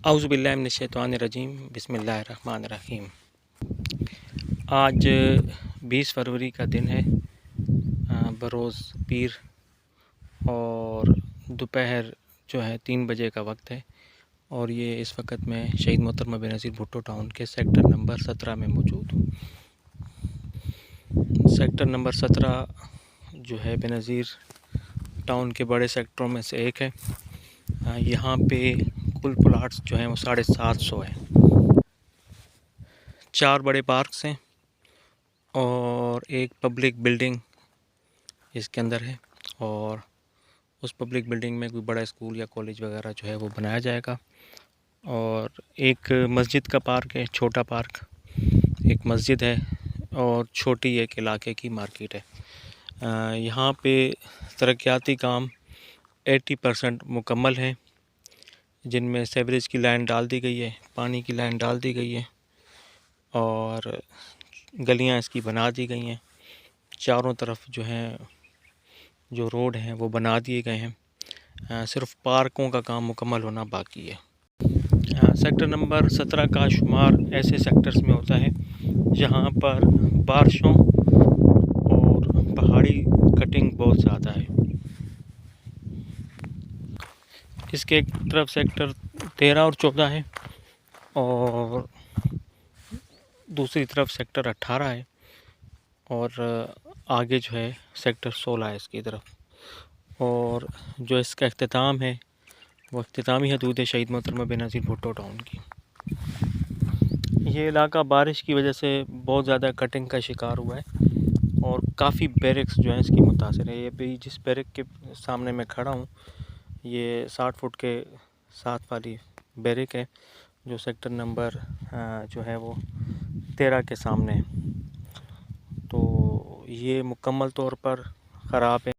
औज़ु बिल्लाहि मिनश्शैतानिर्रजीम बिस्मिल्लाहिर्रहमानिर्रहीम। आज 20 फरवरी का दिन है, बरोज़ पीर, और दोपहर जो है 3 बजे का वक्त है। और ये इस वक्त मैं शहीद मोहतरमा बेनज़ीर भुट्टो टाउन के सेक्टर नंबर 17 में मौजूद हूँ। सेक्टर नंबर 17 जो है बेनज़ीर टाउन के बड़े सेक्टरों में से एक है। यहाँ पे कुल प्लाट्स जो हैं वो 750 है। 4 बड़े पार्क्स हैं और एक पब्लिक बिल्डिंग इसके अंदर है, और उस पब्लिक बिल्डिंग में कोई बड़ा स्कूल या कॉलेज वगैरह जो है वो बनाया जाएगा। और एक मस्जिद का पार्क है, छोटा पार्क, एक मस्जिद है और छोटी एक इलाके की मार्केट है। यहाँ पे तरक्याती काम 80% मुकम्मल है, जिनमें सेवरेज की लाइन डाल दी गई है, पानी की लाइन डाल दी गई है और गलियाँ इसकी बना दी गई हैं। चारों तरफ जो हैं जो रोड हैं वो बना दिए गए हैं। सिर्फ पार्कों का काम मुकम्मल होना बाकी है। सेक्टर नंबर 17 का शुमार ऐसे सेक्टर्स में होता है जहाँ पर बारिशों और पहाड़ी कटिंग बहुत ज़्यादा है। इसके एक तरफ सेक्टर 13 और 14 है और दूसरी तरफ सेक्टर 18 है, और आगे जो है सेक्टर 16 है इसकी तरफ। और जो इसका अख्तिताम है वो अख्तितामी हदूद है शहीद मोहतरमा बेनज़ीर भुट्टो टाउन की। ये इलाका बारिश की वजह से बहुत ज़्यादा कटिंग का शिकार हुआ है और काफ़ी बैरक्स जो हैं इसकी मुतासिर है। ये भी जिस बैरक के सामने मैं खड़ा हूँ, ये 60 फुट के साथ वाली बैरक है जो सेक्टर नंबर जो है वो 13 के सामने है। तो ये मुकम्मल तौर पर ख़राब है।